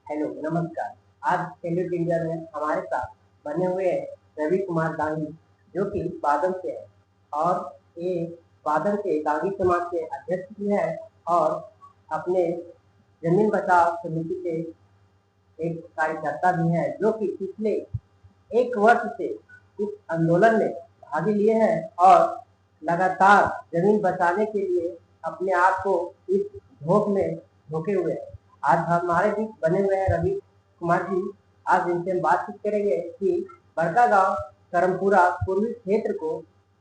Hello नमस्कार। आज salute India में हमारे साथ बने हुए हैं रवि कुमार गांधी, जो कि बादल से है और ये बादल के गांधी समाज के अध्यक्ष भी है और अपने जमीन बचाओ समिति के एक कार्यकर्ता भी है, जो कि पिछले एक वर्ष से इस आंदोलन में भाग लिए हैं और लगातार जमीन बचाने के लिए अपने आप को इस झोंक में झोंके हुए हैं। आज हमारे बीच बने हुए हैं रवि कुमार जी। आज इनसे हम बातचीत करेंगे कि बड़कागांव करमपुरा पूर्वी क्षेत्र को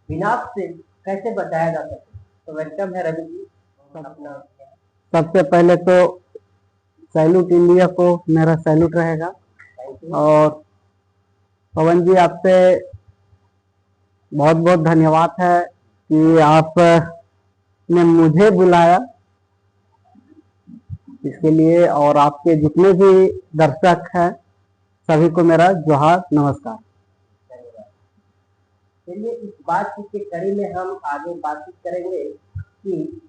विनाश से कैसे बचाया जा सके। तो वेलकम है रवि जी। अपना सबसे पहले तो सैल्यूट इंडिया को मेरा सैल्यूट रहेगा। और पवन जी, आपसे बहुत बहुत धन्यवाद है कि आपने मुझे बुलाया इसके लिए, और आपके जितने भी दर्शक हैं सभी को मेरा जोहार नमस्कार। चलिए, इस बातचीत की कड़ी में हम आगे बातचीत करेंगे कि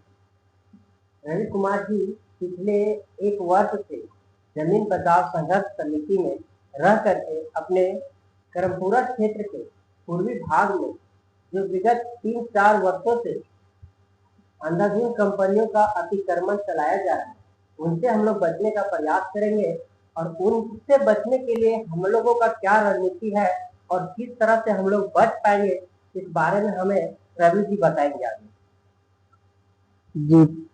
रवि कुमार जी पिछले एक वर्ष से जमीन बचाओ संघर्ष समिति में रह करके अपने करमपुरा क्षेत्र के पूर्वी भाग में जो विगत 3-4 वर्षों से अंधाधुंध कंपनियों का अतिक्रमण चलाया जा रहा है, उनसे हम लोग बचने का प्रयास करेंगे और उनसे बचने के लिए हम लोगों का क्या रणनीति है और किस तरह से हम लोग बच पाएंगे, इस बारे में हमें रवि जी बताएंगे आगे। जी,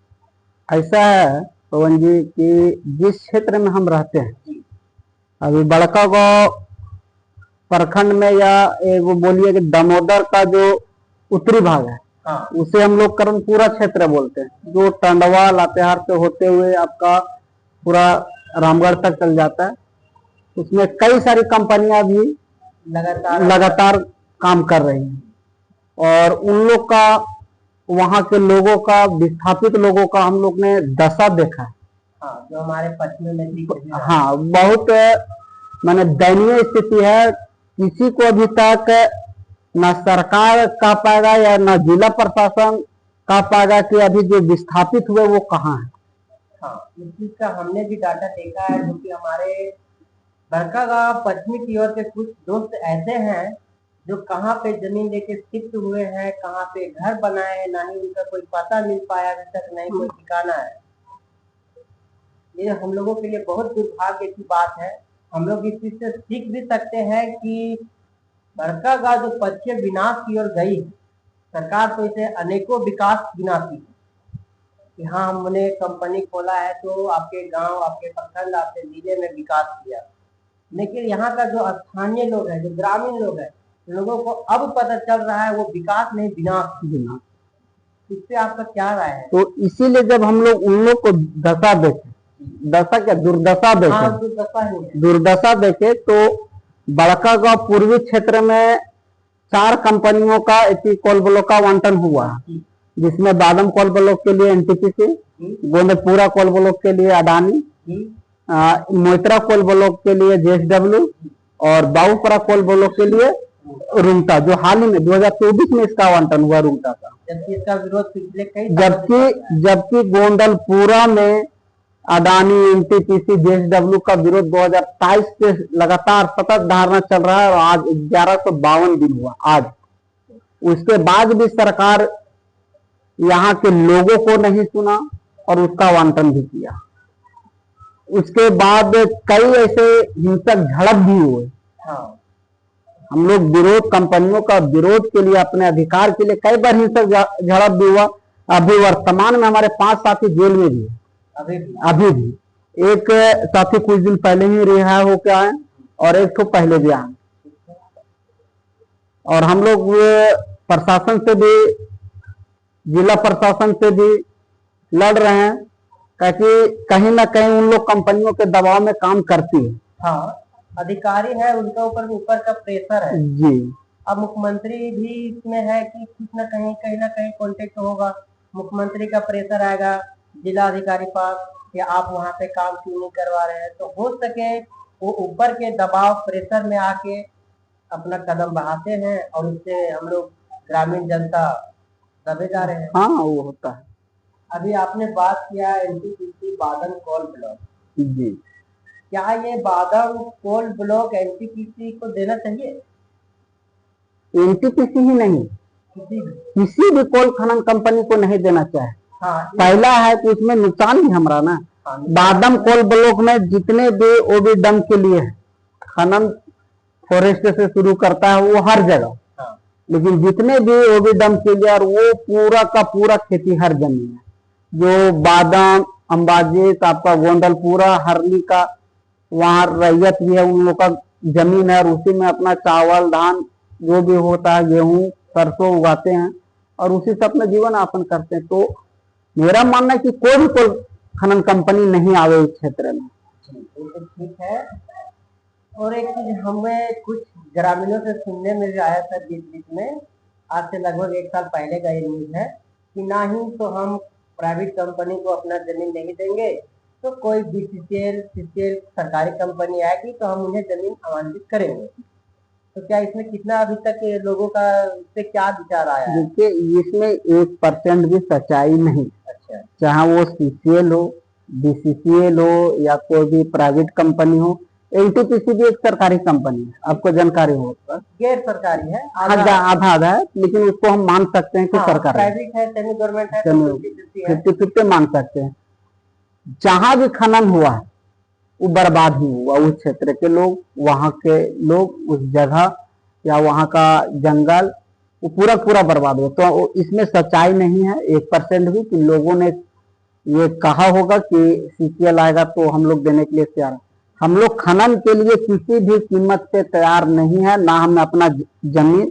ऐसा है पवन जी कि जिस क्षेत्र में हम रहते हैं अभी बड़कागांव प्रखंड में, या वो बोलिए कि दामोदर का जो उत्तरी भाग है, उसे हम लोग करमपुरा क्षेत्र बोलते हैं, जो टंडवा लातेहार से होते हुए आपका पूरा रामगढ़ तक चल जाता है। उसमें कई सारी कंपनियां भी लगातार काम कर रही हैं और उन लोग का, वहां के लोगों का, विस्थापित लोगों का हम लोग ने दशा देखा है। जो हमारे पश्चिम में बहुत माने दयनीय स्थिति है। किसी को अभी तक न सरकार कह पाएगा या न जिला प्रशासन कह पाएगा कि अभी जो विस्थापित हुए वो कहाँ है। इस चीज का हमने भी डाटा देखा है, जो कि हमारे बड़कागांव पश्चिमी की ओर के कुछ दोस्त ऐसे हैं जो कहाँ पे जमीन लेके शिफ्ट हुए हैं, कहाँ पे घर बनाए हैं, ना ही उनका कोई पता मिल पाया अभी तक, नहीं कोई ठिकाना है। ये हम लोगों के लिए बहुत दुर्भाग्य की बात है। हम लोग इस चीज से सीख भी सकते हैं कि बड़कागांव जो पश्चिम विनाश की ओर गई है, सरकार तो इसे अनेकों विकास गिनाती है कि हाँ हमने कंपनी खोला है तो आपके गांव, आपके प्रखंड, आपके जिले में विकास किया, लेकिन यहाँ का जो स्थानीय लोग हैं, जो ग्रामीण लोग हैं, लोगों को अब पता चल रहा है वो विकास नहीं विनाश। इससे आपका क्या राय है? तो इसीलिए जब हम लोग उन लोग को दशा देखे, दशा क्या दुर्दशा देखे, दुर्दशा देखे, तो बड़कागांव पूर्वी क्षेत्र में 4 कंपनियों का कोल ब्लॉक का आवंटन हुआ, जिसमें बादम कोल ब्लॉक के लिए एनटीपीसी, गोंदपुरा कोल ब्लॉक के लिए अडानी, मोइत्रा कोल ब्लॉक के लिए जेएसडब्ल्यू और बाबूपुरा कोल ब्लॉक के लिए रुंगटा, जो हाल ही में 2024 में इसका आवंटन हुआ रुंगटा का। जबकि इसका विरोध पिछले कई जबकि गोंदलपुरा में अडानी, एनटीपीसी, जेएसडब्ल्यू का विरोध 2023 से लगातार सतत धारणा चल रहा है और आज 1152 दिन हुआ आज। उसके बाद भी सरकार यहाँ के लोगों को नहीं सुना और उसका आवंटन भी किया। उसके बाद कई ऐसे हिंसक झड़प भी हुए। हम लोग विरोध, कंपनियों का विरोध के लिए, अपने अधिकार के लिए कई बार हिंसक झड़प भी हुआ। अभी वर्तमान में हमारे 5 साथी जेल में भी है। अभी भी एक साथी कुछ दिन पहले ही रिहा होकर आए और एक तो पहले भी आए। और हम लोग प्रशासन से भी, जिला प्रशासन से भी लड़ रहे हैं, ताकि कहीं ना कहीं उन लोग कंपनियों के दबाव में काम करती है। अधिकारी है, उनका ऊपर का प्रेशर है जी। अब मुख्यमंत्री भी इसमें है कि कुछ ना कहीं कांटेक्ट होगा, मुख्यमंत्री का प्रेशर आएगा जिला अधिकारी पास कि आप वहाँ पे काम क्यों नहीं करवा रहे हैं, तो हो सके वो ऊपर के दबाव प्रेशर में आके अपना कदम बढ़ाते हैं और उससे हम लोग ग्रामीण जनता दबे जा रहे हैं। वो होता है। अभी आपने बात किया एनटीपीसी बादल कोल ब्लॉक जी, क्या ये बादाम कोल ब्लॉक एनटीपीसी को देना चाहिए? एनटीपीसी ही नहीं, किसी भी? किसी भी कोल खनन कंपनी को नहीं देना चाहिए। हाँ, पहला है कि उसमें नुकसान भी हमारा ना। हाँ, बादाम कोल ब्लॉक में जितने भी ओबी डम के लिए है, खनन फॉरेस्ट से शुरू करता है वो हर जगह, हाँ, लेकिन जितने भी ओबी डम के लिए और वो पूरा का पूरा खेती हर जमीन है, जो बादाम अंबाजीत आपका गोंडल पूरा हरली का वहाँ रैयत भी है, उन लोग का जमीन है और उसी में अपना चावल धान जो भी होता है गेहूं सरसों उगाते हैं और उसी से अपना जीवन यापन करते हैं। तो मेरा मानना है कि कोई भी कोई खनन कंपनी नहीं आवे इस क्षेत्र में। तो ठीक है। और एक चीज हमें कुछ ग्रामीणों से सुनने में भी आया था बीच बीच में, आज से लगभग 1 साल पहले का ये न्यूज है कि ना ही तो हम प्राइवेट कंपनी को अपना जमीन नहीं देंगे, तो कोई बीसीसीएल सीसीएल सरकारी कंपनी आएगी तो हम उन्हें जमीन आवंटित करेंगे। तो क्या इसमें कितना अभी तक लोगों का इससे क्या विचार आया है? देखिए इसमें 1% भी सच्चाई नहीं। अच्छा, चाहे वो सीसीएल हो, बीसीसीएल हो या कोई भी प्राइवेट कंपनी हो, एनटीपीसी भी एक सरकारी कंपनी है, आपको जानकारी हो? गैर सरकारी है, आधा आधा है, लेकिन उसको हम मान सकते हैं कि सरकार प्राइवेट है, सेमी गवर्नमेंट है, 50-50 मान सकते हैं। जहां भी खनन हुआ है वो बर्बाद ही हुआ, उस क्षेत्र के लोग, वहां के लोग, उस जगह या वहां का जंगल वो पूरा पूरा बर्बाद हुआ। तो इसमें सच्चाई नहीं है 1% भी कि लोगों ने ये कहा होगा कि सीसीएल आएगा तो हम लोग देने के लिए तैयार है। हम लोग खनन के लिए किसी भी कीमत पे तैयार नहीं है, ना हम अपना जमीन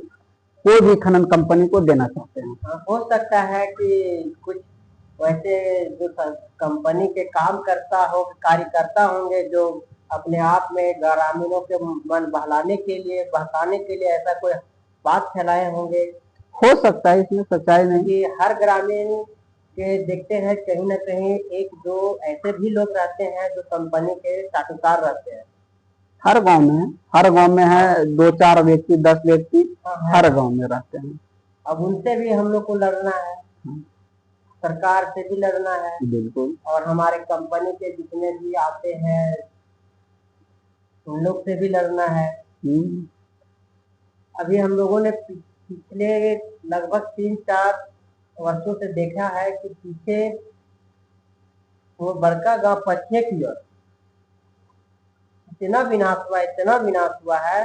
कोई भी खनन कंपनी को देना चाहते हैं। हो सकता है कि कुछ वैसे जो कंपनी के काम करता हो कार्यकर्ता होंगे जो अपने आप में ग्रामीणों के मन बहलाने के लिए बहकाने के लिए ऐसा कोई बात फैलाए होंगे। हो सकता है, इसमें सच्चाई नहीं। कि हर ग्रामीण के देखते हैं कहीं ना कहीं 1-2 ऐसे भी लोग रहते हैं जो कंपनी के साझेदार रहते हैं। हर गांव में है 2-4 व्यक्ति 10 व्यक्ति हर गांव में रहते हैं। अब उनसे भी हम लोग को लड़ना है, सरकार से भी लड़ना है, बिल्कुल, और हमारे कंपनी के जितने भी आते हैं उन लोग से भी लड़ना है। अभी हम लोगों ने पिछले लगभग 3-4 वर्षों से देखा है कि पीछे वो बड़का गांव पश्चिम की ओर इतना विनाश हुआ है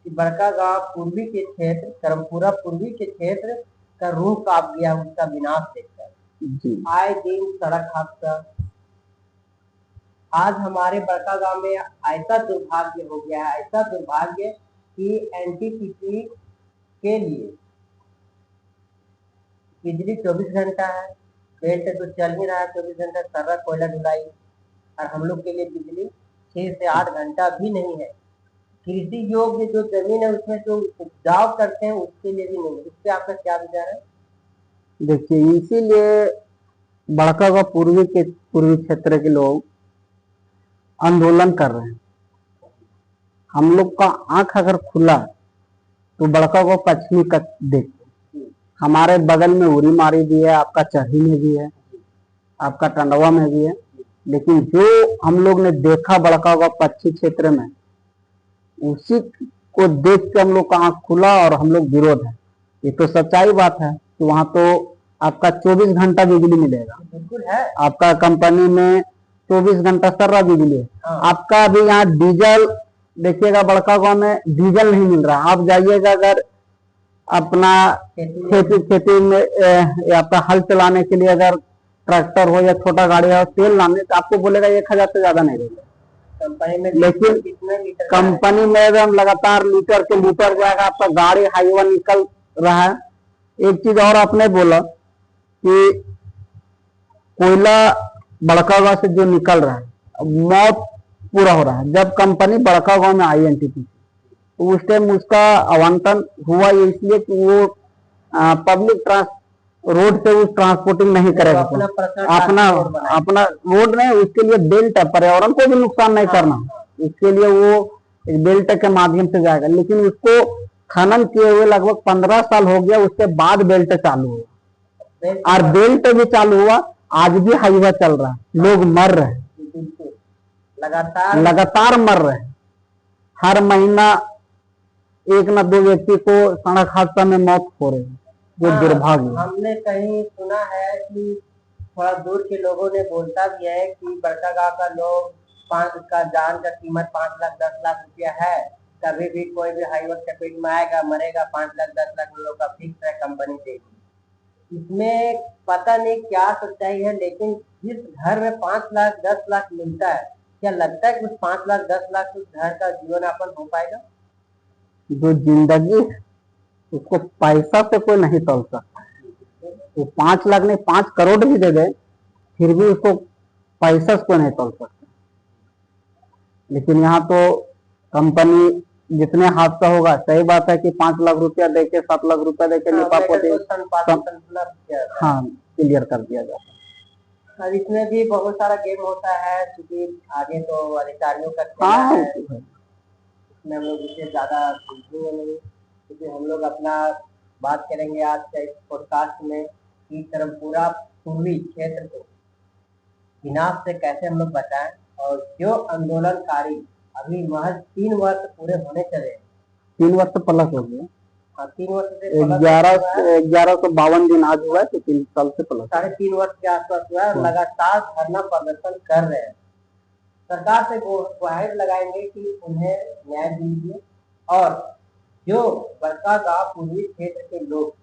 कि बड़का गांव पूर्वी के क्षेत्र करमपुरा पूर्वी के क्षेत्र का रूह कांप गया उसका विनाश देखकर। आए दिन सड़क हादसा। आज हमारे बड़का गांव में ऐसा दुर्भाग्य हो गया है, ऐसा दुर्भाग्य कि एनटीपीसी के लिए बिजली 24 घंटा है, बेल्ट तो चल ही रहा है 24 घंटा, सर्रा कोयला ढुलाई, और हम लोग के लिए बिजली 6 से 8 घंटा भी नहीं है। कृषि योग्य जो जमीन है उसमें जो उपजाऊ करते हैं उसके लिए भी नहीं। इस पे आपका क्या विचार है? देखिए इसीलिए बड़कागांव पूर्वी क्षेत्र के लोग आंदोलन कर रहे हैं। हम लोग का आंख अगर खुला तो बड़कागांव पश्चिमी का देखते, हमारे बगल में उरी मारी भी है, आपका चरही में भी है, आपका टंडवा में भी है, लेकिन जो हम लोग ने देखा बड़कागांव पश्चिमी क्षेत्र में उसी को देख के हम लोग का आंख खुला और हम लोग विरोध है। ये तो सच्चाई बात है कि वहां तो आपका 24 घंटा बिजली मिलेगा। बिल्कुल है, आपका कंपनी में 24 घंटा सर्रा बिजली है। आपका अभी यहाँ डीजल देखिएगा, बड़कागांव में डीजल नहीं मिल रहा। आप जाइएगा अगर अपना खेती में आपका हल चलाने के लिए अगर ट्रैक्टर हो या छोटा गाड़ी हो तेल लाने, तो आपको बोलेगा 1000 से ज्यादा नहीं देगा कंपनी में। लेकिन कंपनी में एकदम लगातार लीटर के लीटर जाएगा, आपका गाड़ी हाईवा निकल रहा है। एक चीज और आपने बोला कि कोयला बड़कागांव से जो निकल रहा है मौत पूरा हो रहा है। जब कंपनी बड़कागांव में आई एनटीपीसी तो उस टाइम उसका आवंटन हुआ इसलिए कि वो पब्लिक रोड से वो ट्रांसपोर्टिंग नहीं करेगा, अपना रोड नहीं, उसके लिए बेल्ट है, पर्यावरण को भी नुकसान नहीं करना, इसके लिए वो एक बेल्ट के माध्यम से जाएगा। लेकिन उसको खनन किए हुए लगभग 15 साल हो गया, उसके बाद बेल्ट चालू हुआ, और बेल्ट भी चालू हुआ, आज भी हाईवा चल रहा है, लोग मर रहे हैं। लगातार मर रहे हैं। हर महीना एक न दो व्यक्ति को सड़क हादसा में मौत हो रही है, जो दुर्भाग्य। हमने कहीं सुना है कि थोड़ा दूर के लोगों ने बोलता भी है कि बड़कागांव का लोग का जान का कीमत 5 लाख 10 लाख रुपया है। कभी भी कोई भी हाईवे चपेट में आएगा, मरेगा, 5 लाख 10 लाख लोगों का फिक्स है, कंपनी देगी। इसमें पता नहीं क्या सच्चाई है, लेकिन जिस घर में 5 लाख 10 लाख मिलता है, क्या लगता है कि उस 5 लाख 10 लाख उस घर का जीवन यापन हो पाएगा? जो जिंदगी उसको पैसा से कोई नहीं तोल सकता। वो 5 लाख नहीं 5 करोड़ भी दे दे, फिर भी उसको पैसा से कोई नहीं तोल सकता। लेकिन यहाँ तो कंपनी जितने हादसा होगा, सही बात है कि 5 लाख रुपया देके 7 लाख रुपया देके हाँ क्लियर कर दिया जाता है। और इसमें भी बहुत सारा गेम होता है, क्योंकि आगे तो अधिकारियों का खेल है, इसमें हम लोग इसे ज्यादा समझेंगे नहीं, क्योंकि हम लोग अपना बात करेंगे आज के इस पॉडकास्ट में कि पूरा पूर्वी क्षेत्र को विनाश से कैसे हम लोग बचाएं। और जो आंदोलनकारी अभी महज 3 वर्ष पूरे होने चले, 3 वर्ष प्लस हो गया। हाँ, 3 वर्ष से 1152 दिन आज हुआ है, तो 3 साल से प्लस 3.5 वर्ष के आसपास हुआ है। लगातार धरना प्रदर्शन कर रहे हैं, सरकार से गुहार लगाएंगे कि उन्हें न्याय दीजिए। और जो बड़कागांव पूर्वी क्षेत्र के लोग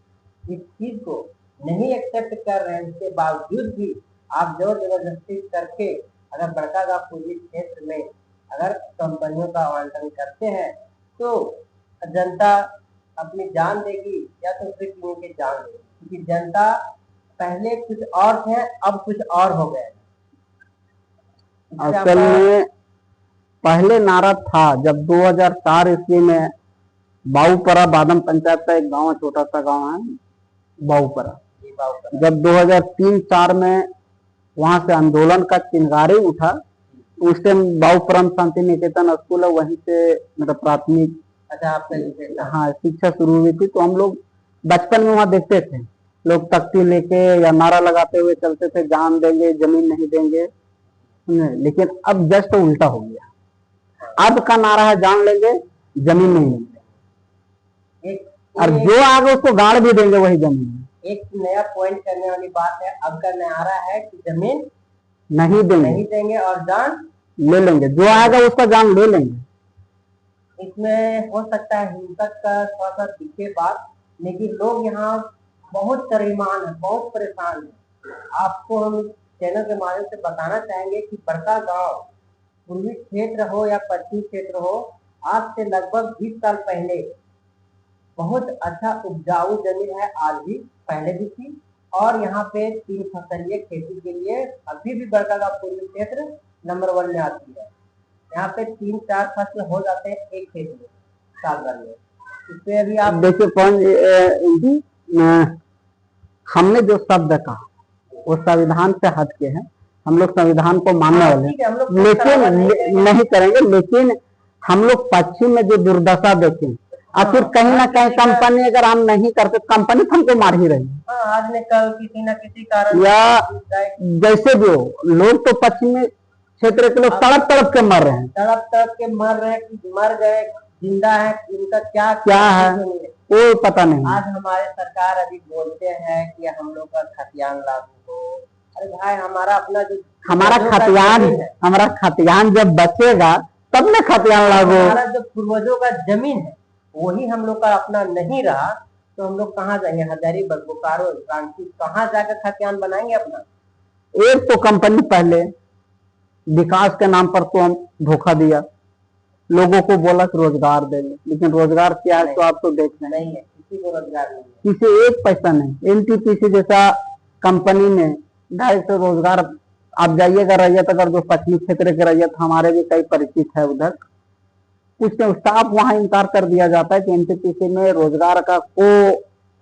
इस चीज को नहीं एक्सेप्ट कर रहे हैं, इसके बावजूद भी आप जोर जबरदस्ती करके अगर बड़कागांव पूर्वी क्षेत्र में अगर कंपनियों का आवंटन करते हैं, तो जनता अपनी जान देगी या तो फिर की जान देगी, क्योंकि जनता पहले कुछ और थे, अब कुछ और हो गए। असल में पहले नारा था जब 2004 ईस्वी में बाऊपरा बादम पंचायत का एक गांव, छोटा सा गांव है बाऊपरा, जब 2003-04 में वहां से आंदोलन का चिंगारी उठा, उस टाइम बाऊपरा शांति निकेतन स्कूल है, वहीं से मतलब प्राथमिक हाँ शिक्षा शुरू हुई थी। तो हम लोग बचपन में वहां देखते थे लोग तख्ती लेके या नारा लगाते हुए चलते थे, जान देंगे जमीन नहीं देंगे। लेकिन अब जस्ट उल्टा हो गया, अब का नारा है जान लेंगे जमीन नहीं लेंगे, और जो आगे उसको गाड़ भी देंगे वही जमीन। एक नया पॉइंट करने वाली बात है, अब का नारा है कि जमीन नहीं देंगे और जान ले लेंगे, जो आएगा उसका जान ले लेंगे। इसमें हो सकता है हिंसक का थोड़ा सा दिखे बात, लेकिन लोग यहाँ बहुत परेशान है, बहुत परेशान है। आपको हम चैनल के माध्यम से बताना चाहेंगे कि बड़कागांव पूर्वी क्षेत्र हो या पश्चिमी क्षेत्र हो, आज से लगभग 20 साल पहले बहुत अच्छा उपजाऊ जमीन है, आज भी पहले भी थी। और यहाँ पे 3 फसलीय खेती के लिए अभी भी बड़कागांव पूर्वी क्षेत्र नंबर 1 में आती है। यहाँ पे 3-4 फसल हो जाते हैं एक खेत में साल भर में। इसमें अभी आप देखिए हमने जो शब्द कहा वो संविधान से हट के है, हम लोग संविधान को मानने वाले, लेकिन नहीं करेंगे। लेकिन हम लोग पश्चिम में जो दुर्दशा देखें, आखिर कहीं ना कहीं कंपनी अगर हम नहीं करते, कंपनी हमको मार ही रही है। आज ने कल किसी न किसी कारण या जैसे भी हो, लोग तो पश्चिमी क्षेत्र के लोग तड़प तड़प के मर रहे हैं, मर गए, जिंदा है, इनका क्या है वो पता नहीं। आज हमारे सरकार अभी बोलते हैं कि हम लोग का खतियान लागू हो। अरे भाई, हमारा अपना जो हमारा खतियान जब बचेगा तब न खतियान लागू। हमारा जो पूर्वजों का जमीन है वही हम लोग का अपना नहीं रहा, तो हम लोग कहाँ जाएंगे? हजारी, बोकारो, रांची, कहाँ जाकर खतियान बनाएंगे अपना? एक तो कंपनी पहले विकास के नाम पर तो हम धोखा दिया, लोगों को बोला कि रोजगार देंगे, लेकिन रोजगार क्या है तो आप तो देख रहे नहीं है, किसी को रोजगार नहीं है, किसी एक पैसा नहीं। एनटीपीसी जैसा कंपनी ने डायरेक्ट रोजगार, आप जाइएगा रैयत, अगर जो पश्चिमी क्षेत्र के रैयत हमारे भी कई परिचित है, उधर कुछ स्टाफ वहां इनकार कर दिया जाता है कि एनटीपीसी में रोजगार का कोई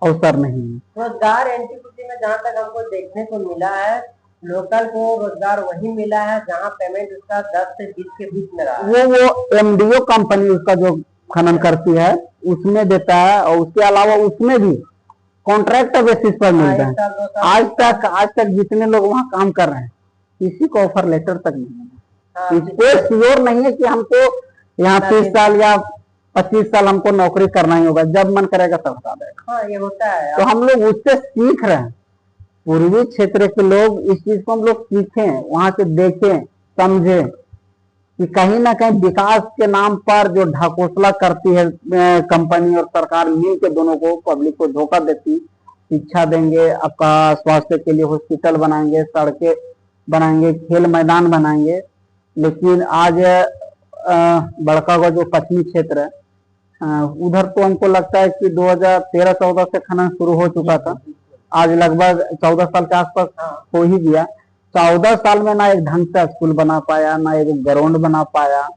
अवसर नहीं है। रोजगार एनटीपीसी में जहाँ तक हमको देखने को मिला है, लोकल को रोजगार वही मिला है जहाँ पेमेंट उसका 10 से 20 के बीच में रहा। वो एमडीओ कंपनी उसका जो खनन करती है उसमें देता है, और उसके अलावा उसमें भी कॉन्ट्रैक्ट बेसिस पर मिलता है। आज तक जितने लोग वहाँ काम कर रहे हैं किसी को ऑफर लेटर तक नहीं मिला। हाँ, कोई श्योर नहीं है कि हमको यहाँ 30 साल या 25 साल हमको नौकरी करना ही होगा, जब मन करेगा तब हटा देगा। हाँ, ये होता है। तो हम लोग उससे सीख रहे हैं, पूर्वी क्षेत्र के लोग इस चीज को हम लोग सीखें, वहां से देखें, समझें कि कहीं ना कहीं विकास के नाम पर जो ढकोसला करती है कंपनी और सरकार मिल के, दोनों को, पब्लिक को धोखा देती। शिक्षा देंगे, आपका स्वास्थ्य के लिए हॉस्पिटल बनाएंगे, सड़कें बनाएंगे, खेल मैदान बनाएंगे, लेकिन आज बड़कागांव जो पश्चिमी क्षेत्र है उधर तो हमको लगता है कि 2013-14 से खनन शुरू हो चुका था, आज लगभग 14 साल के आसपास हो ही गया। 14 साल में ना एक ढंग से स्कूल बना पाया, ना एक ग्राउंड बना पाया,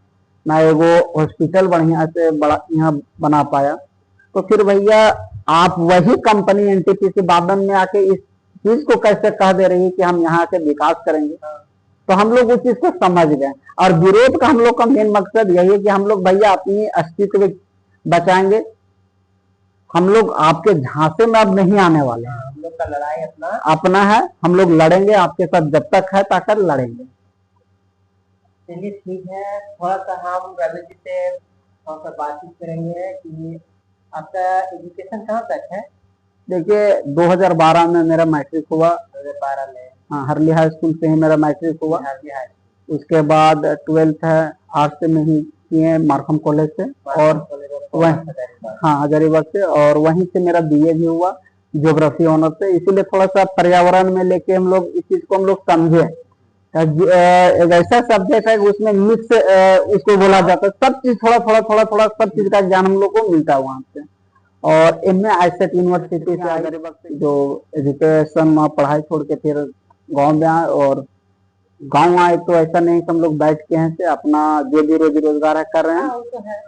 ना एगो हॉस्पिटल बढ़िया से बड़ा यहाँ बना पाया। तो फिर भैया आप वही कंपनी एनटीपीसी बादन में आके इस चीज को कैसे कह दे रही है कि हम यहाँ से विकास करेंगे। तो हम लोग उस चीज को समझ गए, और विरोध का हम लोग का मेन मकसद यही है कि हम लोग भैया अपनी अस्तित्व बचाएंगे। हम लोग आपके झांसे में अब नहीं आने वाले हैं, हम लोग का लड़ाई अपना है, हम लोग लड़ेंगे आपके साथ, जब तक है ताकत लड़ेंगे। चलिए ठीक है, थोड़ा सा हम रवि जी से थोड़ा सा बातचीत करेंगे कि आपका एजुकेशन कहाँ तक है। देखिए 2012 में मेरा मैट्रिक हुआ, 2012 में, हाँ, हरली हाई स्कूल से ही मेरा मैट्रिक हुआ। उसके बाद 12th है आर्ट्स में ही किए मार्कम कॉलेज से, और हाँ हजारीबाग से, और वहीं से मेरा बीए भी हुआ ज्योग्राफी ऑनर से। इसीलिए थोड़ा सा पर्यावरण में लेके हम लोग इस चीज को हम लोग समझे। एक ऐसा सब्जेक्ट है उसमें मिक्स उसको बोला जाता है, सब चीज थोड़ा थोड़ा थोड़ा थोड़ा सब चीज का ज्ञान हम लोग को मिलता है वहां से। और एमए आईसेट यूनिवर्सिटी से हजारीबाग से जो एजुकेशन पढ़ाई छोड़ के फिर गाँव में आए, और गाँव आए तो ऐसा नहीं कि हम लोग बैठ के हैं से अपना जो भी रोजी रोजगार कर रहे हैं,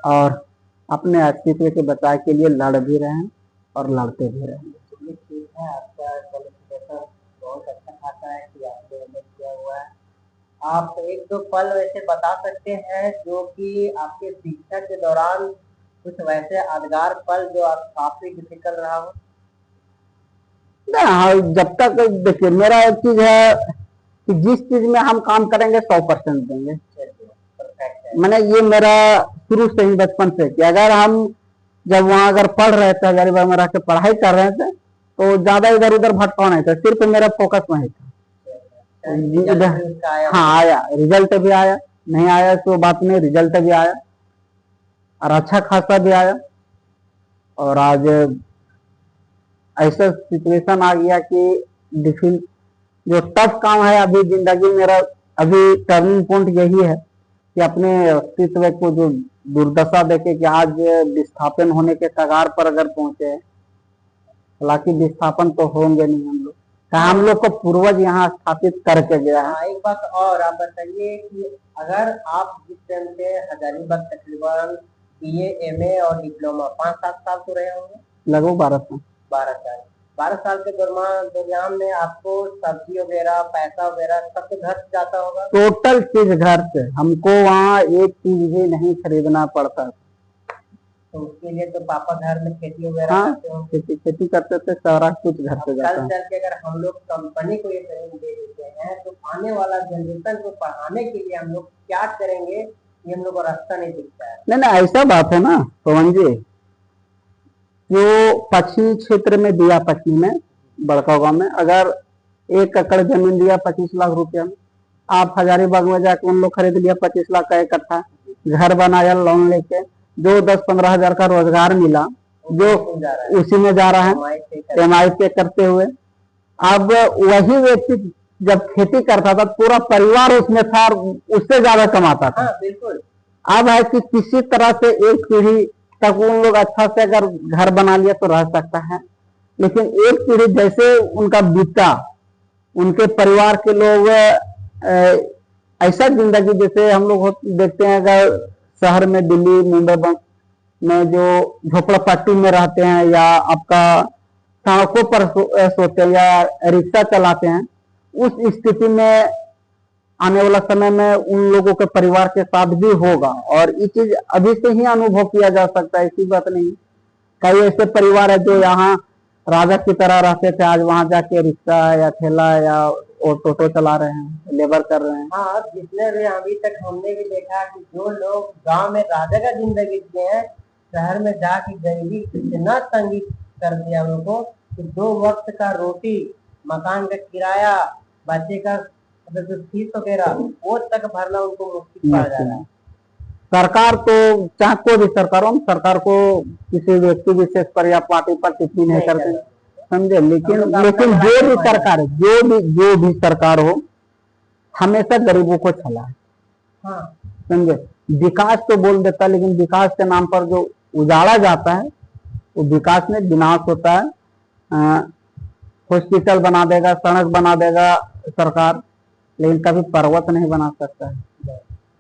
और अपने अस्तित्व के बचाव के लिए लड़ भी रहे हैं और लड़ते भी रहे हैं। ठीक है, आपका क्वालिफिकेशन बहुत अच्छा खासा है कि आपने एमए किया हुआ है। आप एक दो पल वैसे बता सकते हैं जो कि आपके शिक्षा के दौरान कुछ वैसे यादगार पल जो आप काफी डिफिकल्ट रहा हो। हाँ, जब तक देखिए मेरा एक चीज है कि जिस चीज में हम काम करेंगे 100% देंगे। मैंने ये मेरा शुरू से ही बचपन से कि अगर हम जब वहां अगर पढ़ रहे थे हजारीबाग में रह के पढ़ाई कर रहे थे तो ज्यादा इधर उधर भटकाव नहीं था, सिर्फ मेरा फोकस वहीं था। हाँ आया, रिजल्ट भी आया, नहीं आया तो बात नहीं, रिजल्ट भी आया और अच्छा खासा भी आया। और आज ऐसा सिचुएशन आ गया कि जो टफ काम है अभी जिंदगी मेरा, अभी टर्निंग पॉइंट यही है कि अपने अस्तित्व को जो दुर्दशा देखे कि आज विस्थापन होने के कगार पर अगर पहुंचे, हालांकि विस्थापन तो होंगे नहीं हम लोग, हम लोग को पूर्वज यहाँ स्थापित करके गया है। एक बात और आप बताइए कि अगर आप जिस टाइम से हजारीबाग तकरीबन बीए एमए और डिप्लोमा 5-7 साल तो रहे होंगे, लगभग 12 साल के दरमियान में आपको सब्जी वगैरह पैसा वगैरह सब तो घर से जाता होगा। टोटल चीज घर से, हमको वहाँ एक चीज भी नहीं खरीदना पड़ता। तो उसके लिए तो पापा घर में खेती वगैरह करते होंगे। खेती करते थे, सारा कुछ घर से जाता है। कल चल के अगर हम लोग कंपनी को ये ट्रेनिंग दे देते हैं तो आने वाला जनरेशन को पढ़ाने के लिए हम लोग क्या करेंगे, ये हम लोग को रास्ता नहीं दिखता है। नहीं ऐसा बात है ना पवन जी, जो पश्चिमी क्षेत्र में दिया, पश्चिमी में बड़कागांव में अगर 1 एकड़ जमीन दिया 25 लाख रुपया में, आप हजारीबाग में जाकर उन लोग खरीद लिया 25 लाख का इकट्ठा, घर बनाया लोन लेके, जो 10-15 हजार का रोजगार मिला जो उसी में जा रहा है एमआई पे करते हुए। अब वही व्यक्ति जब खेती करता था पूरा परिवार उसमें था, उससे ज्यादा कमाता था। बिल्कुल। अब है कि किसी तरह से एक पीढ़ी तक उन लोग अच्छा से अगर घर बना लिया तो रह सकता है, लेकिन एक पीढ़ी जैसे उनका बीता, उनके परिवार के लोग ऐसा जिंदगी जैसे हम लोग देखते हैं अगर शहर में दिल्ली मुंबई में जो झोपड़पट्टी में रहते हैं या आपका सड़कों पर सोते हैं या रिक्शा चलाते हैं, उस स्थिति में आने वाला समय में उन लोगों के परिवार के साथ भी होगा। और ये चीज अभी से ही अनुभव किया जा सकता है, ऐसी बात नहीं। कई ऐसे परिवार है जो यहाँ राजा की तरह रहते थे, आज वहां जाके रिक्शा या ठेला या और टोटो चला रहे हैं, लेबर कर रहे हैं। हाँ, जितने भी अभी तक हमने भी देखा कि जो लोग गांव में राजा का जिंदगी जिए हैं, शहर में जाके गरीबी इतना तंगी कर दिया उनको कि 2 वक्त का रोटी, मकान का किराया, बच्चे का मतलब जो फीस वगैरह वो तक भरना उनको मुश्किल पड़ जा रहा है। सरकार तो चाहे कोई भी सरकार हो, सरकार को किसी व्यक्ति विशेष पर या पार्टी पर टिप्पणी नहीं करते, समझे। लेकिन जो भी सरकार है, जो भी सरकार हो, हमेशा गरीबों को छला है। हाँ, समझे। विकास तो बोल देता, लेकिन विकास के नाम पर जो उजाड़ा जाता है वो विकास में विनाश होता है। हॉस्पिटल बना देगा, सड़क बना देगा सरकार, लेकिन कभी पर्वत नहीं बना सकता है,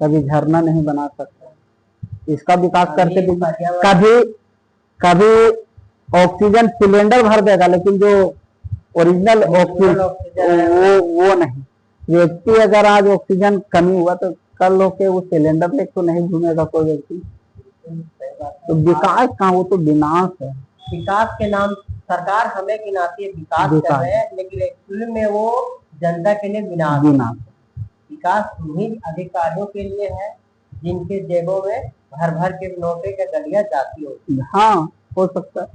कभी झरना नहीं बना सकता है। इसका विकास करके कभी ऑक्सीजन सिलेंडर भर देगा, लेकिन जो ओरिजिनल ऑक्सीजन वो नहीं। व्यक्ति अगर आज ऑक्सीजन कमी हुआ तो कल होके वो सिलेंडर लेके तो नहीं घूमेगा कोई व्यक्ति। तो विकास कहाँ, वो तो विनाश है। विकास के नाम सरकार हमें गिनाती है विकास कर रहे हैं, लेकिन एक्चुअली में वो जनता के लिए विनाश। विकास उन्हीं अधिकारियों के लिए है जिनके जेबों में भर भर के नोटे का गलिया जाती होती है। हाँ, हो सकता है।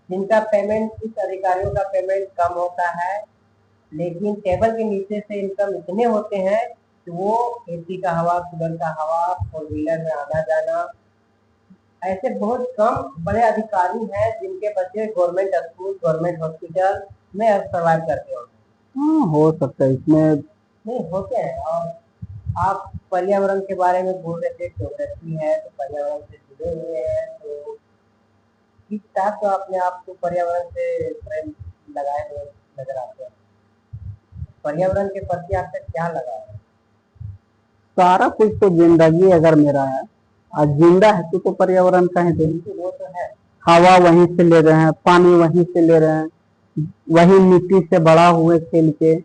जिनका पेमेंट, इस अधिकारियों का पेमेंट कम होता है, लेकिन टेबल के नीचे से इनकम इतने होते हैं कि वो एसी का हवा, कूलर का हवा, 4 व्हीलर में आना जाना, ऐसे बहुत कम बड़े अधिकारी हैं जिनके बच्चे गवर्नमेंट स्कूल, गवर्नमेंट हॉस्पिटल में सर्वाइव करते होंगे। हाँ, हो सकता है, इसमें नहीं होते हैं। और आप पर्यावरण के बारे में बोल रहे थे, ज्योग्राफी है तो पर्यावरण से जुड़े हुए हैं, तो किस तरह तो अपने आप को पर्यावरण से प्रेम लगाए हुए नजर आते हैं? पर्यावरण के प्रति आपका क्या लगा है? सारा कुछ तो जिंदगी अगर मेरा है, आज जिंदा है तो पर्यावरण कहीं दे। वो तो है। हवा वहीं से ले रहे हैं, पानी वहीं से ले रहे हैं, वही मिट्टी से बड़ा हुए खेल के।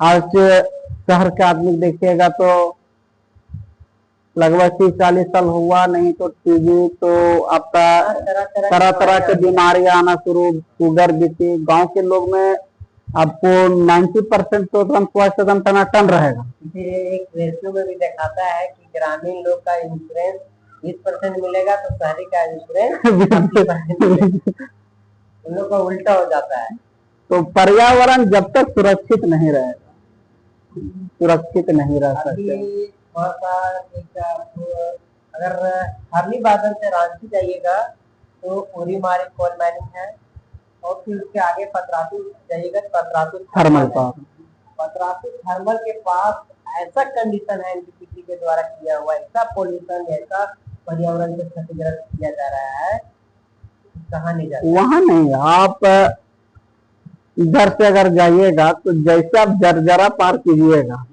आज शहर के आदमी देखिएगा तो लगभग 30-40 साल हुआ नहीं तो टीबी, तो आपका तरह तरह के बीमारियां आना शुरू, शुगर, बीपी। गांव के लोग में आपको 90% तो स्वास्थ्य एकदम टनाटन रहेगा। एक रेशियो में भी दिखाता है कि ग्रामीण लोग का इंश्योरेंस 20% मिलेगा तो शहरी का इंश्योरेंस उन लोग का उल्टा हो जाता है। तो पर्यावरण जब तक सुरक्षित नहीं रहेगा, सुरक्षित नहीं रह सकते। अगर हरली बादल से रांची जाइएगा तो उरी मारी कोल माइनिंग है, और फिर उसके आगे पतरातू जाइएगा, पतरातू थर्मल के पास ऐसा कंडीशन है एनटीपीसी के द्वारा किया हुआ, ऐसा पोल्यूशन, ऐसा पर्यावरण से क्षतिग्रस्त किया जा रहा है, कहाँ नहीं जाता। वहाँ नहीं, आप इधर से अगर जाइएगा तो जैसे आप जरजरा पार कीजिएगा,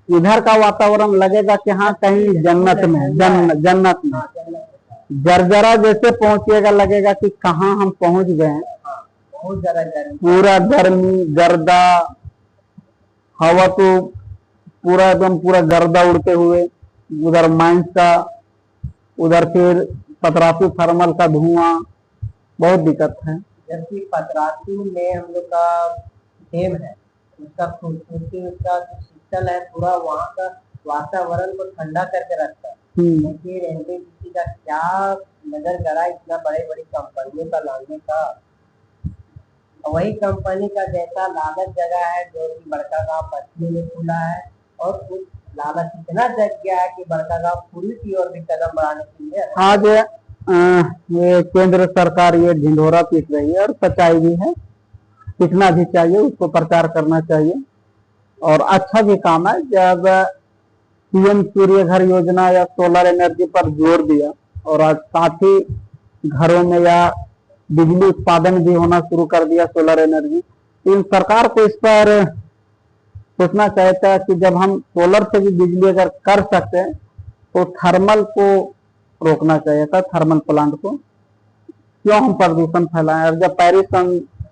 इधर का वातावरण लगेगा कि हाँ कहीं जन्नत में, जन्नत में। जरजरा जैसे पहुंचिएगा लगेगा कि कहाँ हम पहुंच गए हैं। बहुत ज्यादा गर्मी, पूरा गर्मी, गर्दा, हवा तो पूरा एकदम पूरा गर्दा उड़ते हुए, उधर माइंस का, उधर फिर पतरातू थर्मल का धुआं, बहुत दिक्कत है। जबकि पतरातू में हम लोग का डैम है, उसका खूबसूरती, उसका शीतल है, पूरा वहाँ का वातावरण को ठंडा करके रखता है। लेकिन एनटीपीसी का क्या नजर गड़ा इतना बड़े बड़ी कंपनियों का लाने का। वही कंपनी का जैसा लालच जगह है जो कि बड़का गांव पश्चिमी में खुला है, और कुछ लालच इतना जग गया है कि बड़का गांव पूरी की ओर भी कदम बढ़ाने के लिए आज ये केंद्र सरकार ये ढिंढोरा पीट रही है, और सच्चाई भी है, पीटना भी चाहिए, उसको प्रचार करना चाहिए, और अच्छा भी काम है। जब पीएम सूर्य घर योजना या सोलर एनर्जी पर जोर दिया, और आज साथ ही घरों में या बिजली उत्पादन भी होना शुरू कर दिया सोलर एनर्जी, इन सरकार को इस पर सोचना चाहिए था कि जब हम सोलर से भी बिजली अगर कर सकते हैं तो थर्मल को रोकना चाहिए था, थर्मल प्लांट को। क्यों हम प्रदूषण फैलाएं? और जब पेरिस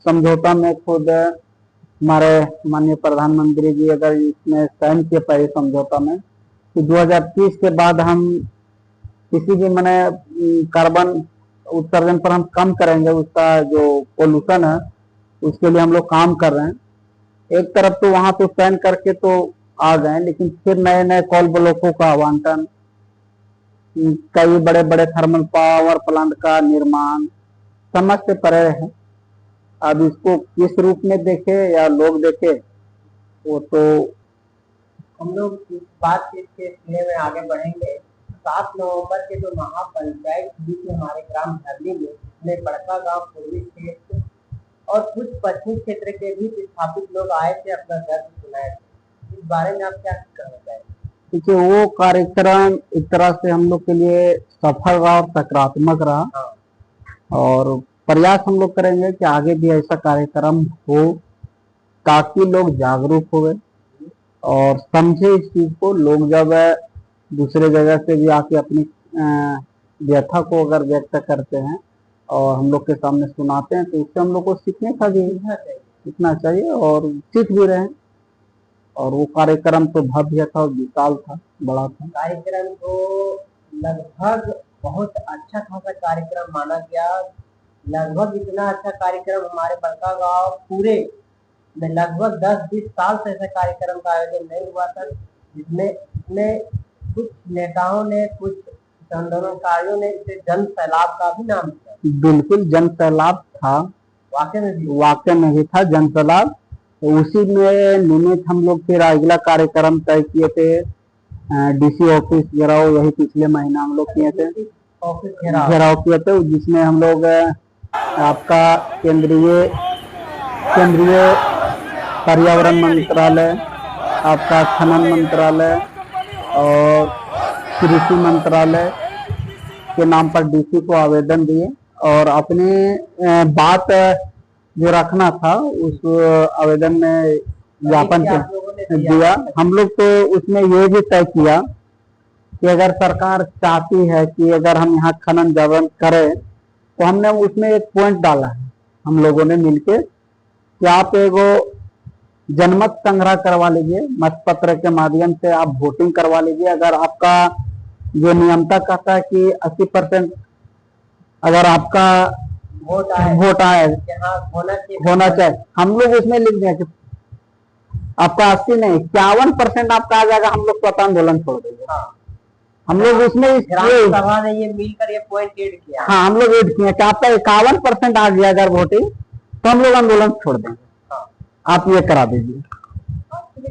समझौता में खुद हमारे माननीय प्रधानमंत्री जी अगर इसमें साइन किए पेरिस समझौता में कि 2030 के बाद हम किसी भी मैंने कार्बन उत्सर्जन पर हम कम करेंगे, उसका जो पोल्यूशन है उसके लिए हम लोग काम कर रहे हैं। एक तरफ तो वहां पे पैन करके तो आ गए, लेकिन फिर नए नए कॉल ब्लॉकों का आवंटन, कई बड़े बड़े थर्मल पावर प्लांट का निर्माण समझ से परे है। अब इसको किस रूप में देखे या लोग देखे, वो तो हम लोग इस बातचीत के सिलसिले में आगे बढ़ेंगे। 7 नवंबर के जो महापंचायत हुई थी हमारे ग्राम धरली में, जिसमें बड़का गांव पूर्वी क्षेत्र और कुछ पश्चिमी क्षेत्र के भी स्थापित लोग आए थे, अपना दर्द सुनाए थे। इस बारे में आप क्या कहना चाहेंगे? देखिए, वो कार्यक्रम एक तरह से हम लोग के लिए सफल रहा और सकारात्मक रहा। हाँ। और प्रयास हम लोग करेंगे कि आगे भी ऐसा कार्यक्रम हो ताकि लोग जागरूक हो और समझे इस चीज को। लोग जब दूसरे जगह से भी आके अपनी व्यथा को अगर व्यक्त करते हैं और हम लोग के सामने सुनाते हैं, तो उससे हम लोग को सीखने का भी सीखना चाहिए और सीख भी रहे हैं। और वो कार्यक्रम तो भव्य था, विशाल था, बड़ा था। कार्यक्रम को लगभग बहुत अच्छा खासा कार्यक्रम माना गया। लगभग इतना अच्छा कार्यक्रम हमारे बड़का गांव पूरे में लगभग 10-20 साल से ऐसा कार्यक्रम का आयोजन नहीं हुआ था, जिसमें कुछ नेताओं ने, कुछ आंदोलनकारियों ने इसे जन सैलाब का भी नाम दिया। बिल्कुल जन सैलाब था, वाकई में भी था जन सैलाब। तो उसी में निमित्त हम लोग फिर अगला कार्यक्रम तय किए थे, डीसी ऑफिस घेराव। यही पिछले महीना हम लोग किए थे, ऑफिस घेराव किए थे, जिसमें हम लोग आपका केंद्रीय पर्यावरण मंत्रालय, आपका खनन मंत्रालय और कृषि मंत्रालय के नाम पर डीसी को आवेदन दिए और अपने बात जो रखना था उस आवेदन में ज्ञापन दिया। हम लोग तो उसमें ये भी तय किया कि अगर सरकार चाहती है कि अगर हम यहाँ खनन जबरन करें, तो हमने उसमें एक पॉइंट डाला है हम लोगों ने मिलके कि आप एगो जनमत संग्रह करवा लीजिए, मत पत्र के माध्यम से आप वोटिंग करवा लीजिए। अगर आपका जो नियमता कहता है कि 80% अगर आपका वोट आए होना चाहिए, हम लोग उसमें लिख दें कि आपका 80 नहीं 51% आपका आ जाएगा, हम लोग स्वतः आंदोलन छोड़ देंगे। हम लोग उसमें सभा ने ये मिलकर ये पॉइंट ऐड किया। हाँ, हम लोग ऐड किए कि आपका 51% आ गया अगर वोटिंग, तो हम लोग आंदोलन छोड़ देंगे। आप ये करा दीजिए।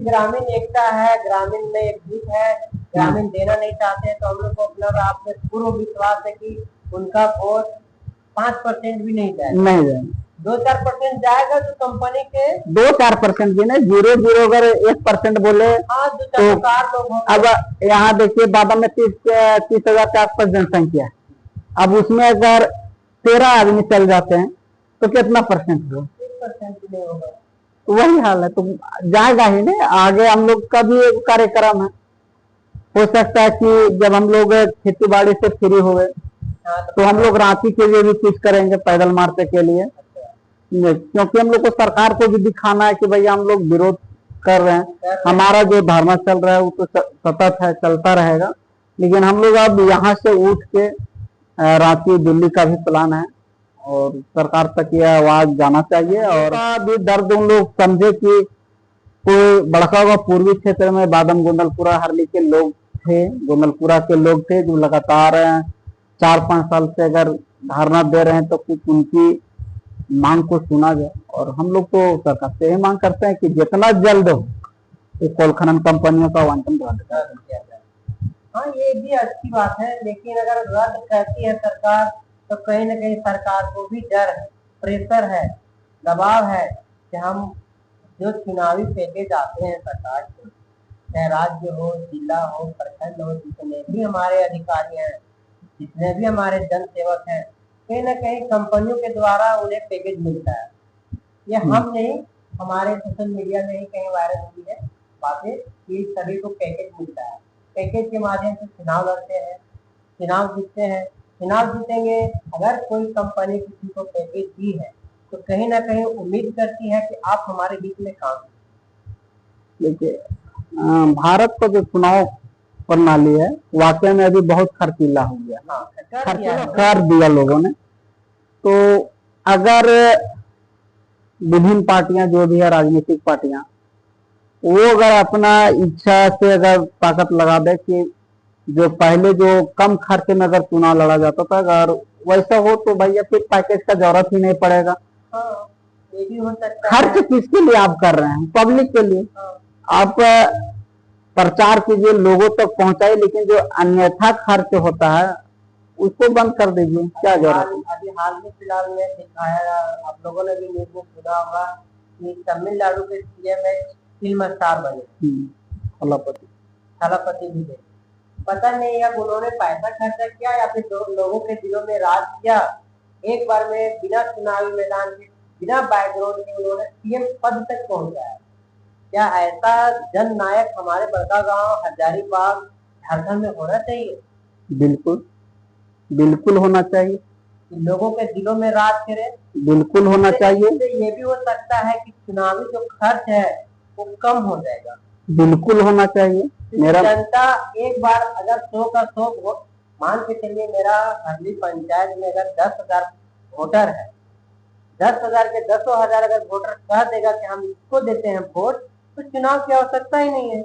ग्रामीण एकता है, ग्रामीण में एकजुट है, ग्रामीण देना नहीं चाहते, तो हम लोग को अपना आप में पूर्ण विश्वास है कि उनका वोट 5% भी नहीं जाएगा। 2-4% जाएगा तो कंपनी के 2-4% भी नहीं, 0 अगर 1% बोले। हाँ, तो अब यहाँ देखिए बाबा में 30,000 के आसपास जनसंख्या है। अब उसमें अगर 13 आदमी चल जाते हैं तो कितना परसेंट होगा? 1% भी नहीं होगा। वही हाल है, तो जाएगा ही नहीं। आगे हम लोग का भी एक कार्यक्रम है, हो सकता है कि जब हम लोग खेती बाड़ी से फ्री हो गए तो हम लोग रांची के लिए भी कुछ करेंगे, पैदल मार्च के लिए। क्योंकि हम लोग को सरकार को भी दिखाना है कि भैया हम लोग विरोध कर रहे हैं, हमारा जो धरना चल रहा है वो तो सतत है, चलता रहेगा। लेकिन हम लोग अब यहाँ से उठ के रांची दिल्ली का भी प्लान है और सरकार तक यह आवाज जाना चाहिए। और भी दर्द उन लोग समझे कि कोई बड़का हुआ पूर्वी क्षेत्र में बादम गोंदलपुरा हरली के लोग थे, गोंदलपुरा के लोग थे जो लगातार 4-5 साल से अगर धारणा दे रहे हैं, तो कुछ उनकी मांग को सुना जाए। और हम लोग तो सरकार से यही मांग करते हैं कि जितना जल्द हो कोल खनन कंपनियों का आवंटन रद्द किया जाए। हाँ, ये भी अच्छी बात है, लेकिन अगर रद्द करती है सरकार तो कहीं न कहीं सरकार को भी डर है, प्रेशर है, दबाव है कि हम जो चुनावी पैकेज आते हैं सरकार से, चाहे राज्य हो, जिला हो, प्रखंड हो, जितने भी हमारे अधिकारी हैं, जितने भी हमारे जन सेवक हैं, कहीं न कहीं कंपनियों के द्वारा उन्हें पैकेज मिलता है। ये हम नहीं, हमारे सोशल मीडिया में ही कहीं वायरल हुई है बातें कि सभी को पैकेज मिलता है। पैकेज के माध्यम से चुनाव लड़ते हैं, चुनाव जीतते हैं। चुनाव जीतेंगे, अगर कोई कंपनी किसी को पैकेज दी है तो कहीं ना कहीं उम्मीद करती है कि आप हमारे बीच में काम करें। देखिए, भारत का जो चुनाव प्रणाली है वाकई में अभी बहुत खर्चीला हो गया। हाँ, कर दिया लोगों ने। तो अगर विभिन्न पार्टियां जो भी है राजनीतिक पार्टियां, वो अगर अपना इच्छा से अगर ताकत लगा दे कि जो पहले जो कम खर्च में अगर चुनाव लड़ा जाता था, अगर वैसा हो तो भैया फिर पैकेज का जरूरत ही नहीं पड़ेगा। हाँ, ये भी हो सकता खर्च है। किसके लिए आप कर रहे हैं? पब्लिक के लिए। हाँ, आप प्रचार कीजिए, लोगों तक पहुंचाइए, लेकिन जो अन्यथा खर्च होता है उसको बंद कर दीजिए, क्या जरूरत है? अभी हाल में फिलहाल में दिखाया, आप लोगों ने भी न्यूज में सुना होगा कि तमिलनाडु के सीएम एक फिल्म स्टार बने, थलापति थलापति भी थे। पता नहीं अब उन्होंने पैसा खर्चा किया या फिर लोगों के दिलों में राज किया। एक बार में बिना चुनावी मैदान के, बिना बैकग्राउंड के उन्होंने सीएम पद तक पहुंचाया। क्या ऐसा जन नायक हमारे बड़कागांव, हजारीबाग, झारखंड में होना चाहिए? बिल्कुल, बिल्कुल होना चाहिए। लोगों के दिलों में राज करे, बिल्कुल होना चाहिए। ये भी हो सकता है कि चुनावी जो खर्च है वो कम हो जाएगा। बिल्कुल होना चाहिए। मेरा जनता एक बार अगर 100 का 100 वोट मान के चलिए, मेरा हरली पंचायत में अगर 10,000 वोटर है, 10,000 के 10,000 अगर वोटर कह देगा कि हम इसको देते हैं वोट, तो चुनाव की आवश्यकता ही नहीं है।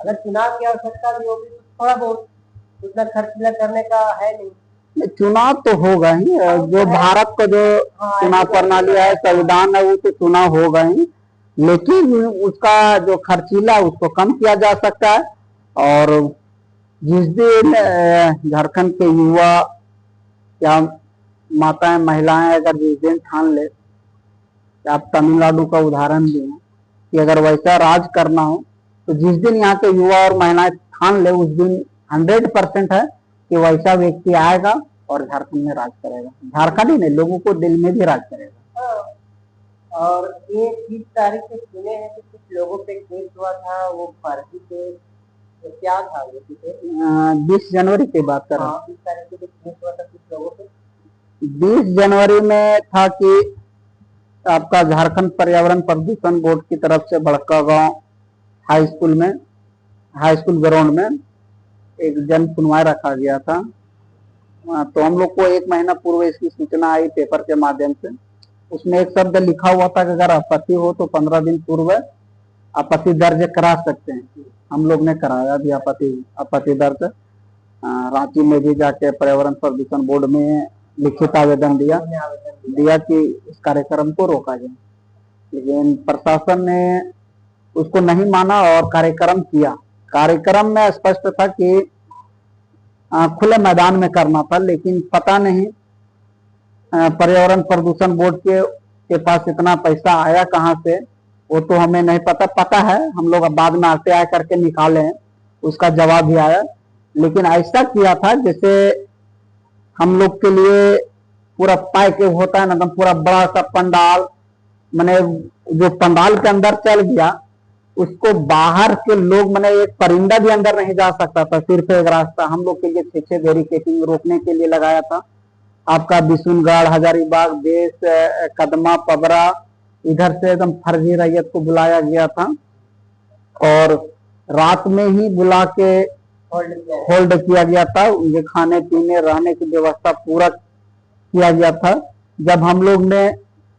अगर चुनाव की आवश्यकता भी होगी तो थोड़ा बहुत उतना खर्च करने का है नहीं। चुनाव तो होगा ही, जो भारत का जो चुनाव प्रणाली है, संविधान है, वो तो चुनाव होगा ही, लेकिन उसका जो खर्चीला उसको कम किया जा सकता है। और जिस दिन झारखंड के युवा या माताएं, महिलाएं अगर जिस दिन ठान ले, आप तमिलनाडु का उदाहरण दिए कि अगर वैसा राज करना हो, तो जिस दिन यहाँ के युवा और महिलाएं ठान ले, उस दिन 100% है कि वैसा व्यक्ति आएगा और झारखंड में राज करेगा। झारखंड ही नहीं, लोगों को दिल में भी राज करेगा। और ये 30 तारीख से सुने हैं कि कुछ लोगों पे केस हुआ था, वो फर्जी केस, तो क्या था वो? 20 जनवरी की बात कर रहे हैं। 20 तारीख को केस हुआ था कुछ लोगों पे। 20 जनवरी में था कि आपका झारखंड पर्यावरण प्रदूषण बोर्ड की तरफ से बड़कागांव हाई स्कूल ग्राउंड में एक जन सुनवाई रखा गया था। तो हम लोग को 1 महीना पूर्व इसकी सूचना आई पेपर के माध्यम से। उसमें एक शब्द लिखा हुआ था कि अगर आपत्ति हो तो 15 दिन पूर्व आपत्ति दर्ज करा सकते हैं। हम लोग ने कराया भी आपत्ति दर्ज। रांची में भी जाके पर्यावरण प्रदूषण बोर्ड में लिखित आवेदन दिया कि इस कार्यक्रम को रोका जाए, लेकिन प्रशासन ने उसको नहीं माना और कार्यक्रम किया। कार्यक्रम में स्पष्ट था कि खुले मैदान में करना था, लेकिन पता नहीं पर्यावरण प्रदूषण बोर्ड के पास इतना पैसा आया कहां से, वो तो हमें नहीं पता है। हम लोग बाद में RTI करके निकाले हैं, उसका जवाब भी आया। लेकिन ऐसा किया था जैसे हम लोग के लिए पूरा पैक होता है ना, एकदम पूरा बड़ा सा पंडाल, मैंने जो पंडाल के अंदर चल गया उसको बाहर के लोग, मैंने एक परिंदा भी अंदर नहीं जा सकता था। सिर्फ एक रास्ता हम लोग के लिए 6 बैरिकेडिंग रोकने के लिए लगाया था। आपका बिशुनगढ़, हजारीबाग, देश, कदमा, पबरा, इधर से एकदम फर्जी रैयत को बुलाया गया था और रात में ही बुला के होल्ड किया गया था। उनके खाने पीने रहने की व्यवस्था पूरा किया गया था। जब हम लोग ने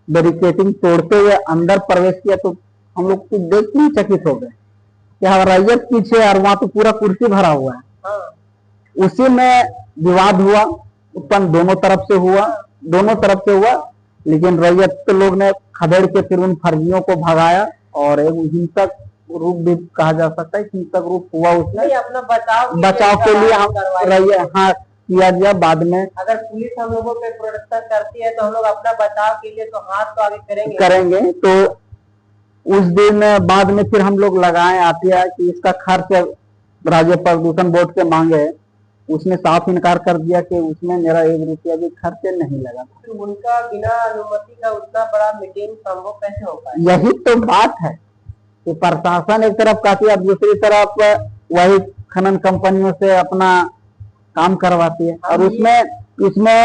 बैरिकेडिंग तोड़ते हुए अंदर प्रवेश किया तो हम लोग को देख के चकित हो गए कि रैयत पीछे और वहां तो पूरा कुर्सी भरा हुआ है। उसी में विवाद हुआ, उत्पन्न दोनों तरफ से हुआ, लेकिन रैयत के लोग ने खदेड़ के फिर उन फर्जियों को भगाया और एक हिंसक रूप भी कहा जा सकता है, हिंसक रूप हुआ उसमें। अपना बचाव के लिए हम किया गया। बाद में अगर पुलिस हम लोगों पे प्रोटेक्शन करती है तो हम लोग अपना बचाव के लिए तो हाथ तो आगे करेंगे। तो उस दिन बाद में फिर हम लोग लगाए RTI कि इसका खर्च राज्य प्रदूषण बोर्ड से मांगे। उसने साफ इनकार कर दिया कि उसमें मेरा 1 रुपया भी खर्च नहीं लगा। तो उनका बिना अनुमति का उतना बड़ा मीटिंग संभव कैसे हो पाए? यही तो बात है कि प्रशासन एक तरफ काफी, अब दूसरी तरफ वही खनन कंपनियों से अपना काम करवाती है। और उसमें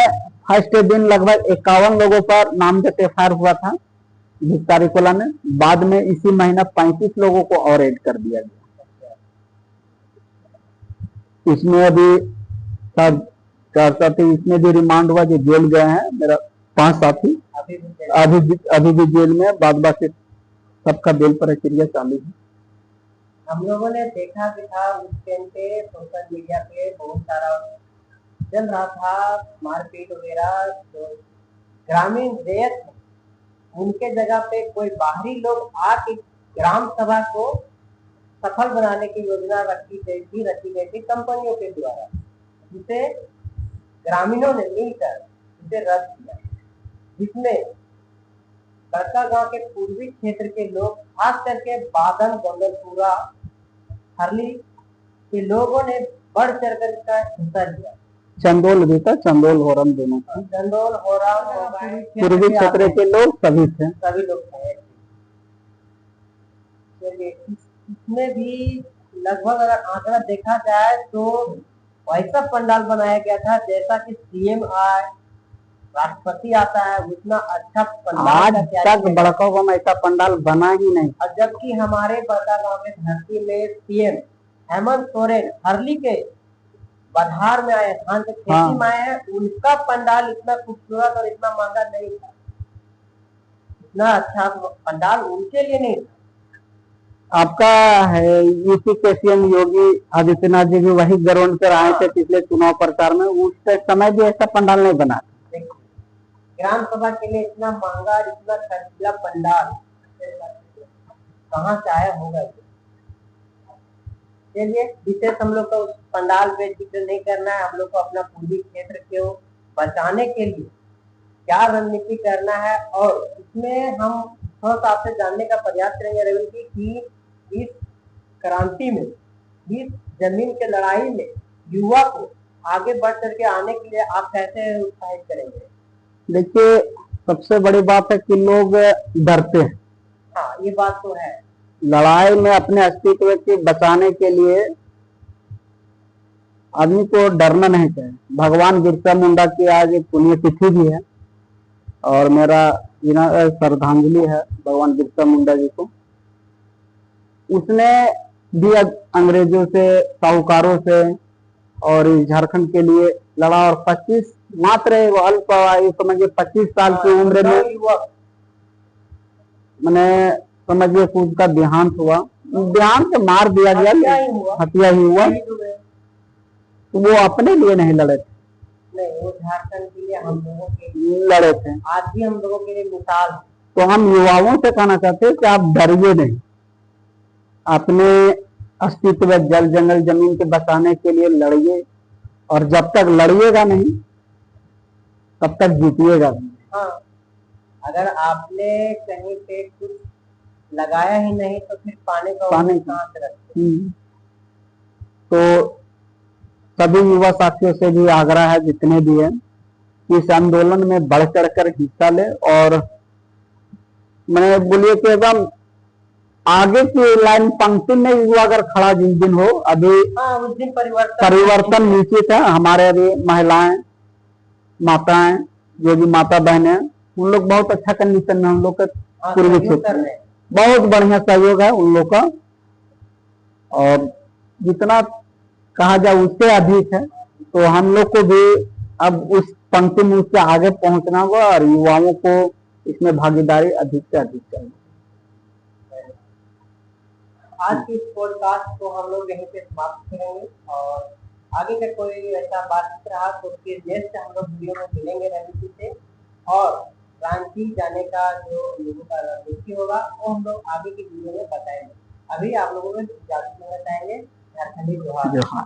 फर्स्ट दिन लगभग 51 लोगों पर नामजद FIR हुआ था 20 तारीख को लाने। बाद में इसी महीना 35 लोगों को और ऐड कर दिया गया। इसमें अभी सब इसमें भी रिमांड हुआ, जो जेल गए हैं। मेरा 5 साथी अभी भी जेल। अभी भी जेल में, बाद बाकी सबका बेल प्रक्रिया चालू है। हम लोगों ने देखा भी था उस टाइम पे सोशल मीडिया पे बहुत सारा चल रहा था, मारपीट वगैरह। तो ग्रामीण रैयत है, उनके जगह पे कोई बाहरी लोग आके ग्राम सभा को सफल बनाने की योजना रखी गई थी कंपनियों के द्वारा, जिसे ग्रामीणों ने मिलकर इसे रद्द किया, जिसमें बड़का गांव के पूर्वी क्षेत्र के लोग, खास करके बादल गोंदलपुरा हरली के लोगों ने बढ़ चढ़कर इसका हिस्सा लिया। चंदोल भी था, चंदोल होरम दोनों था, चंदोल होरम पूर्वी क्षेत्र के लोग सभी लोग थे। इसमें भी लगभग अगर आंकड़ा देखा जाए तो वैसा पंडाल बनाया गया था जैसा कि सीएम आए, राष्ट्रपति आता है, उतना अच्छा पंडाल। आज तक बड़का में ऐसा पंडाल बना ही नहीं। और जबकि हमारे बड़का गांव में धरती में सीएम हेमंत सोरेन हरली के बधार में आए, धान के खेती में आए हैं, उनका पंडाल इतना खूबसूरत और इतना महंगा नहीं था, इतना अच्छा पंडाल उनके लिए नहीं था। आपका है यूपी के सीएम योगी आदित्यनाथ जी भी वही ग्राउंड पर आए थे पिछले चुनाव प्रचार में, उस समय भी ऐसा पंडाल नहीं बना। ग्राम सभा के लिए इतना महंगा, इतना खर्चीला पंडाल कहाँ से आया होगा। चलिए, विशेष हम लोग को उस पंडाल पे जिक्र नहीं करना है। हम लोग को अपना पूर्वी क्षेत्र को बचाने के लिए क्या रणनीति करना है, और इसमें हम थोड़ा सा आपसे जानने का प्रयास करेंगे रविंद्र जी कि इस क्रांति में, इस जमीन के लड़ाई में युवा को आगे बढ़ करके आने के लिए आप कैसे उत्साहित करेंगे। देखिए, सबसे बड़ी बात है कि लोग डरते हैं। हाँ, ये बात तो है। लड़ाई में अपने अस्तित्व के बचाने के लिए आदमी को डरना नहीं चाहिए। भगवान बिरसा मुंडा की आज एक पुण्यतिथि भी है और मेरा श्रद्धांजलि है भगवान बिरसा मुंडा जी को। उसने भी अंग्रेजों से, साहूकारों से और इस झारखंड के लिए लड़ा, और 25 मात्र अल्प आयु समझिए 25 साल की उम्र में मैंने समझिए उसका देहांत हुआ, देहांत मार दिया गया, हत्या ही हुआ। तो वो अपने लिए नहीं लड़े थे, नहीं, वो झारखंड के लिए, हम लोगों के लिए लड़े थे। आज भी हम लोगों के लिए मिसाल। तो हम युवाओं से कहना चाहते हैं कि आप डरिए नहीं, अपने अस्तित्व जल जंगल जमीन के बचाने के लिए लड़िए, और जब तक लड़िएगा नहीं तब तक जीतिएगा नहीं। हाँ, अगर आपने कहीं पे कुछ लगाया ही नहीं तो फिर पानी कहाँ से रखते। तो सभी युवा साथियों से भी आग्रह है, जितने भी हैं, इस आंदोलन में बढ़ चढ़ कर हिस्सा ले, और मैंने बोलिए कि एकदम आगे की लाइन पंक्ति में युवा अगर खड़ा जिस दिन हो, अभी उस दिन परिवर्तन निश्चित है। हमारे अभी महिलाएं, माताएं, जो भी माता बहन है, उन लोग बहुत अच्छा कंडीशन में, हम लोग का पूर्वी क्षेत्र में बहुत बढ़िया सहयोग है उन लोग का, और जितना कहा जाए उससे अधिक है। तो हम लोग को भी अब उस पंक्ति में उससे आगे पहुंचना होगा, और युवाओं को इसमें भागीदारी अधिक से अधिक चाहिए। आज की इस पॉडकास्ट को हम लोग यहीं पे समाप्त करेंगे, और आगे का कोई ऐसा बातचीत रहा तो फिर नेक्स्ट हम लोग वीडियो में मिलेंगे रणनीति से, और रांची जाने का जो लोगों का रणनीति होगा वो हम लोग आगे की वीडियो में बताएंगे। अभी आप लोगों को इजाजत लेना चाहेंगे। झारखंडी जोहार।